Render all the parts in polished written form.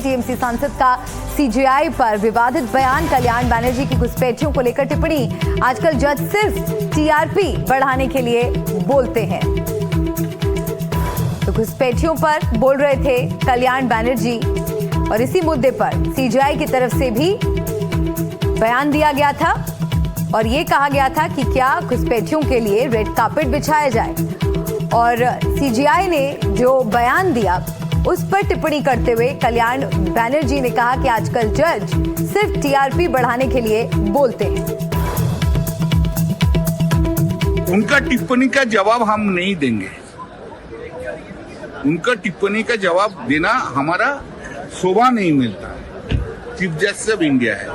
TMC सांसद का CJI पर विवादित बयान, कल्याण बनर्जी की घुसपैठियों को लेकर टिप्पणी। आजकल जज सिर्फ टीआरपी बढ़ाने के लिए बोलते हैं। तो घुसपैठियों पर बोल रहे थे कल्याण बनर्जी और इसी मुद्दे पर सीजेआई की तरफ से भी बयान दिया गया था और ये कहा गया था कि क्या घुसपैठियों के लिए रेड कार्पेट बिछाया जाए। और सीजेआई ने जो बयान दिया उस पर टिप्पणी करते हुए कल्याण बनर्जी ने कहा कि आजकल जज सिर्फ टीआरपी बढ़ाने के लिए बोलते हैं। उनका टिप्पणी का जवाब हम नहीं देंगे। उनका टिप्पणी का जवाब देना हमारा शोभा नहीं मिलता। चीफ जस्टिस ऑफ इंडिया है।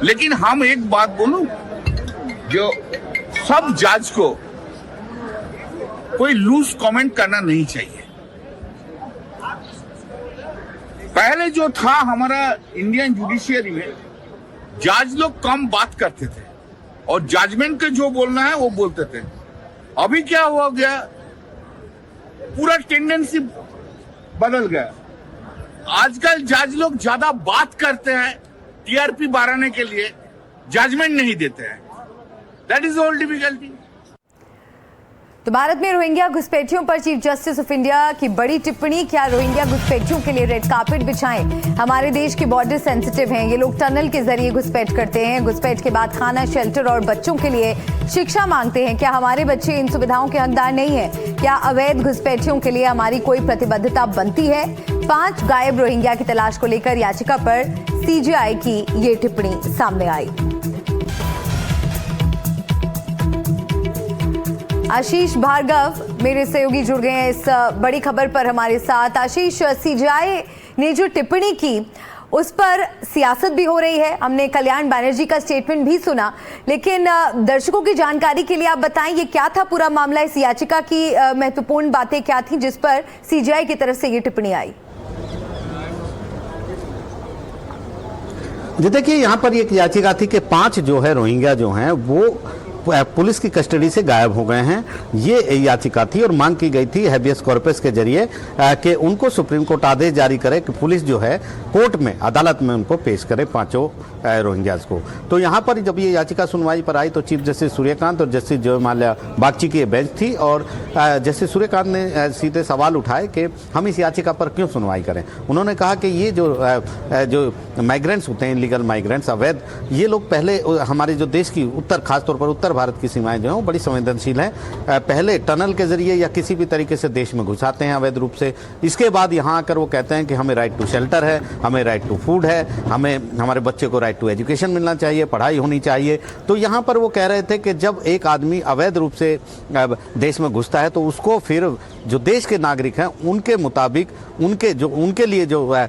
लेकिन हम एक बात बोलूं, जो सब जज को कोई लूज कमेंट करना नहीं चाहिए। पहले जो था हमारा इंडियन जुडिशियरी में, जज लोग कम बात करते थे और जजमेंट के जो बोलना है वो बोलते थे। अभी क्या हुआ गया, पूरा टेंडेंसी बदल गया। आजकल जज लोग ज्यादा बात करते हैं टीआरपी बढ़ाने के लिए, जजमेंट नहीं देते हैं। That is all difficulty. तो भारत में रोहिंग्या घुसपैठियों पर चीफ जस्टिस ऑफ इंडिया की बड़ी टिप्पणी। क्या रोहिंग्या घुसपैठियों के लिए रेड कार्पेट बिछाएं? हमारे देश के बॉर्डर सेंसिटिव हैं। ये लोग टनल के जरिए घुसपैठ करते हैं। घुसपैठ के बाद खाना, शेल्टर और बच्चों के लिए शिक्षा मांगते हैं। क्या हमारे बच्चे इन सुविधाओं के हकदार नहीं है? क्या अवैध घुसपैठियों के लिए हमारी कोई प्रतिबद्धता बनती है? 5 गायब रोहिंग्या की तलाश को लेकर याचिका पर सीजेआई की ये टिप्पणी सामने आई। आशीष भार्गव मेरे सहयोगी जुड़ गए हैं इस बड़ी खबर पर हमारे साथ। आशीष, सीजेआई ने जो टिप्पणी की उस पर सियासत भी हो रही है। हमने कल्याण बनर्जी का स्टेटमेंट भी सुना, लेकिन दर्शकों की जानकारी के लिए आप बताएं ये क्या था पूरा मामला, इस याचिका की महत्वपूर्ण बातें क्या थी जिस पर सीजेआई की तरफ से ये टिप्पणी आई? जी देखिए, यहाँ पर एक याचिका थी कि 5 जो है रोहिंग्या जो हैं वो पुलिस की कस्टडी से गायब हो गए हैं। ये याचिका थी और मांग की गई थी हैबियस कॉर्पस के जरिए कि उनको सुप्रीम कोर्ट आदेश जारी करे कि पुलिस जो है कोर्ट में, अदालत में उनको पेश करे 5 रोहिंग्यास को। तो यहाँ पर जब ये याचिका सुनवाई पर आई तो चीफ जस्टिस सूर्यकांत और जस्टिस जयमाल्या बागची की बेंच थी और जस्टिस सूर्यकांत ने सीधे सवाल उठाए कि हम इस याचिका पर क्यों सुनवाई करें। उन्होंने कहा कि ये जो माइग्रेंट्स होते हैं, इलीगल माइग्रेंट्स, अवैध, ये लोग पहले हमारे जो देश की खासतौर पर उत्तर भारत की सीमाएं जो हैं वो बड़ी संवेदनशील हैं। पहले टनल के जरिए या किसी भी तरीके से देश में घुसाते हैं अवैध रूप से। इसके बाद यहाँ आकर वो कहते हैं कि हमें राइट टू शेल्टर है, हमें राइट टू फूड है, हमें हमारे बच्चे को राइट टू एजुकेशन मिलना चाहिए, पढ़ाई होनी चाहिए। तो यहाँ पर वो कह रहे थे कि जब एक आदमी अवैध रूप से देश में घुसता है तो उसको फिर जो देश के नागरिक हैं उनके मुताबिक उनके लिए जो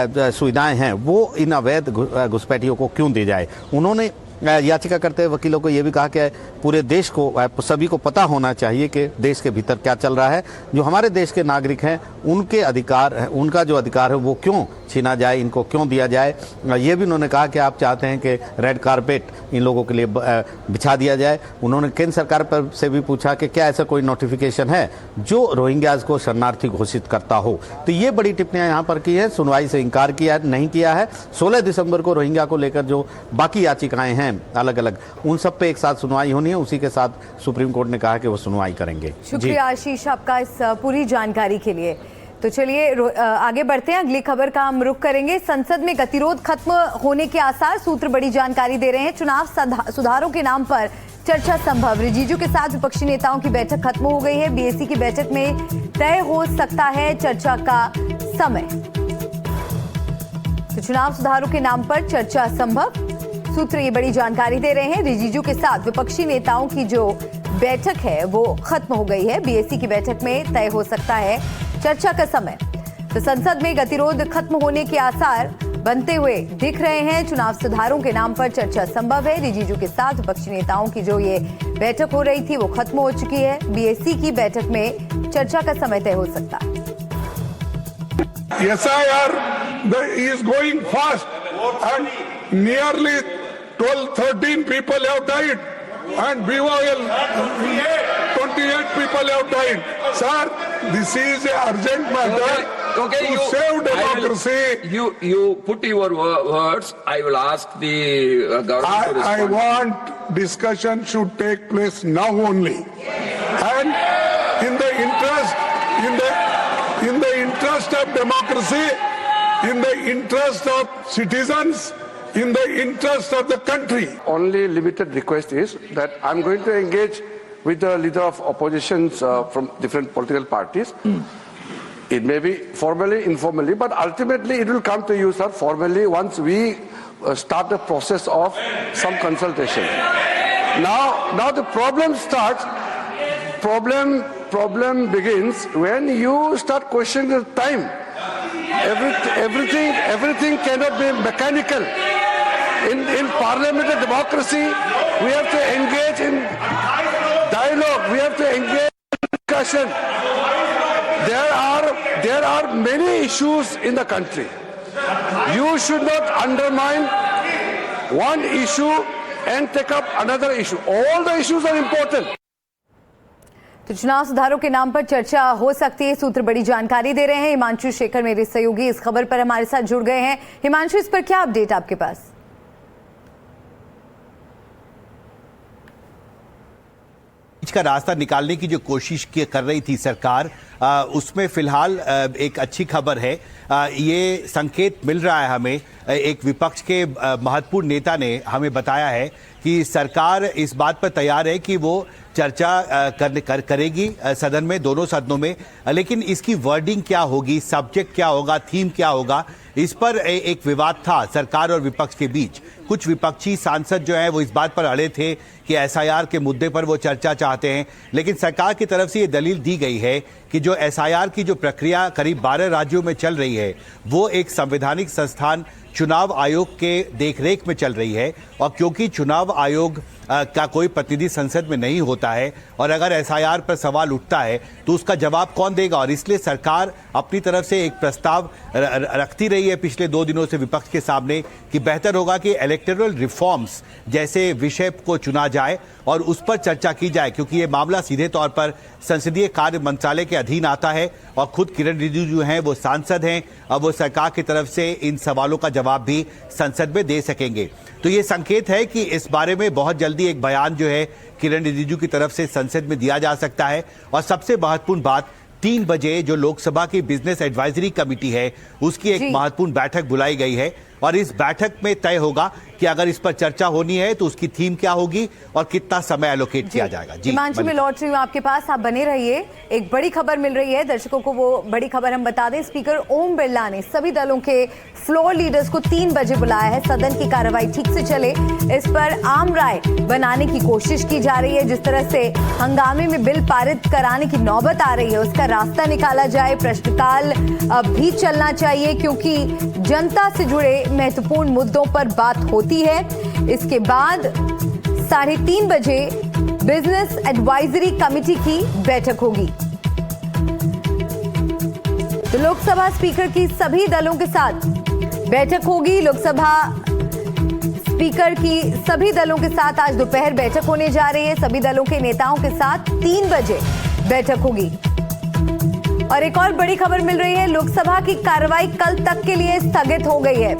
सुविधाएं हैं वो इन अवैध घुसपैठियों को क्यों दी जाए। उन्होंने याचिका करते हुए वकीलों को यह भी कहा कि पूरे देश को, सभी को पता होना चाहिए कि देश के भीतर क्या चल रहा है। जो हमारे देश के नागरिक हैं उनके अधिकार, उनका जो अधिकार है वो क्यों छीना जाए, इनको क्यों दिया जाए। ये भी उन्होंने कहा कि आप चाहते हैं कि रेड कारपेट इन लोगों के लिए बिछा दिया जाए। उन्होंने केंद्र सरकार पर से भी पूछा कि क्या ऐसा कोई नोटिफिकेशन है जो रोहिंग्याज को शरणार्थी घोषित करता हो। तो ये बड़ी टिप्पणियां यहाँ पर की है। सुनवाई से इनकार नहीं किया है। 16 दिसंबर को रोहिंग्या को लेकर जो बाकी याचिकाएं हैं अलग अलग, उन सब पे एक साथ सुनवाई होनी है। उसी के साथ सुप्रीम कोर्ट ने कहा कि वो सुनवाई करेंगे। शुक्रिया आशीष आपका इस पूरी जानकारी के लिए। तो चलिए आगे बढ़ते हैं, अगली खबर का हम रुख करेंगे। संसद में गतिरोध खत्म होने के आसार, सूत्र बड़ी जानकारी दे रहे हैं। चुनाव सुधारों के नाम पर चर्चा संभव, रिजिजू के साथ विपक्षी नेताओं की बैठक खत्म हो गई है। बीएससी की बैठक में तय हो सकता है चर्चा का समय। तो चुनाव सुधारों के नाम पर चर्चा संभव, सूत्र ये बड़ी जानकारी दे रहे हैं। रिजिजू के साथ विपक्षी नेताओं की जो बैठक है वो खत्म हो गई है। बीएससी की बैठक में तय हो सकता है चर्चा का समय। तो संसद में गतिरोध खत्म होने के आसार बनते हुए दिख रहे हैं। चुनाव सुधारों के नाम पर चर्चा संभव है। रिजिजू के साथ विपक्षी नेताओं की जो ये बैठक हो रही थी वो खत्म हो चुकी है। बीएससी की बैठक में चर्चा का समय तय हो सकता है। SIR is going fast and nearly 12-13 people have died and BYL 28 people have died. Sir, this is a urgent matter. Okay, to you save democracy. You put your words. I will ask the government to I respond. want discussion should take place now only, and in the interest of democracy, in the interest of citizens, in the interest of the country. Only limited request is that I'm going to engage with the leader of oppositions from different political parties. It may be formally, informally, but ultimately it will come to you, sir, formally once we start the process of some consultation. Now the problem starts. Problem begins when you start questioning the time. Everything cannot be mechanical. In parliamentary democracy, we have to engage in dialogue. We have to engage in discussion. There are many issues in the country. You should not undermine one issue and take up another issue. All the issues are important. तो चुनाव सुधारों के नाम पर चर्चा हो सकती है, सूत्र बड़ी जानकारी दे रहे हैं। हिमांशु शेखर मेरे सहयोगी इस खबर पर हमारे साथ जुड़ गए हैं। हिमांशु, इस पर क्या अपडेट आपके पास? का रास्ता निकालने की जो कोशिश कर रही थी सरकार, उसमें फिलहाल एक अच्छी खबर है। ये संकेत मिल रहा है हमें, एक विपक्ष के महत्वपूर्ण नेता ने हमें बताया है कि सरकार इस बात पर तैयार है कि वो चर्चा करेगी सदन में, दोनों सदनों में, लेकिन इसकी वर्डिंग क्या होगी, सब्जेक्ट क्या होगा, थीम क्या होगा, इस पर एक विवाद था सरकार और विपक्ष के बीच। कुछ विपक्षी सांसद जो हैं वो इस बात पर अड़े थे कि एसआईआर के मुद्दे पर वो चर्चा चाहते हैं, लेकिन सरकार की तरफ से ये दलील दी गई है कि जो एसआईआर की जो प्रक्रिया करीब 12 राज्यों में चल रही है वो एक संवैधानिक संस्थान चुनाव आयोग के देखरेख में चल रही है, और क्योंकि चुनाव आयोग का कोई प्रतिनिधि संसद में नहीं होता है और अगर एसआईआर पर सवाल उठता है तो उसका जवाब कौन देगा, और इसलिए सरकार अपनी तरफ से एक प्रस्ताव रखती रही है पिछले 2 दिनों से विपक्ष के सामने कि बेहतर होगा कि इलेक्टोरल रिफॉर्म्स जैसे विषय को चुना जाए और उस पर चर्चा की जाए, क्योंकि ये मामला सीधे तौर पर संसदीय कार्य मंत्रालय के अधीन आता है और खुद किरण रिजिजू हैं, वो सांसद हैं, अब वो सरकार की तरफ से इन सवालों का जवाब भी संसद में दे सकेंगे। तो ये संकेत है कि इस बारे में बहुत जल्दी एक बयान जो है किरण रिजिजू की तरफ से संसद में दिया जा सकता है। और सबसे महत्वपूर्ण बात, 3 बजे जो लोकसभा की बिजनेस एडवाइजरी कमेटी है उसकी एक महत्वपूर्ण बैठक बुलाई गई है और इस बैठक में तय होगा कि अगर इस पर चर्चा होनी है तो उसकी थीम क्या होगी और कितना समय एलोकेट किया जाएगा। जी हिमांशु, मैं लौट रही हूँ आपके पास, आप बने रहिए। एक बड़ी खबर मिल रही है दर्शकों को, वो बड़ी खबर हम बता दें। स्पीकर ओम बिरला ने सभी दलों के फ्लोर लीडर्स को 3 बजे बुलाया है। सदन की कार्रवाई ठीक से चले, इस पर आम राय बनाने की कोशिश की जा रही है। जिस तरह से हंगामे में बिल पारित कराने की नौबत आ रही है उसका रास्ता निकाला जाए। प्रश्नकाल भी चलना चाहिए क्योंकि जनता से जुड़े महत्वपूर्ण मुद्दों पर बात होती है। इसके बाद 3:30 बजे बिजनेस एडवाइजरी कमेटी की बैठक होगी। तो लोकसभा स्पीकर की सभी दलों के साथ बैठक होगी। लोकसभा स्पीकर की सभी दलों के साथ आज दोपहर बैठक होने जा रही है। सभी दलों के नेताओं के साथ 3 बजे बैठक होगी। और एक और बड़ी खबर मिल रही है, लोकसभा की कार्रवाई कल तक के लिए स्थगित हो गई है।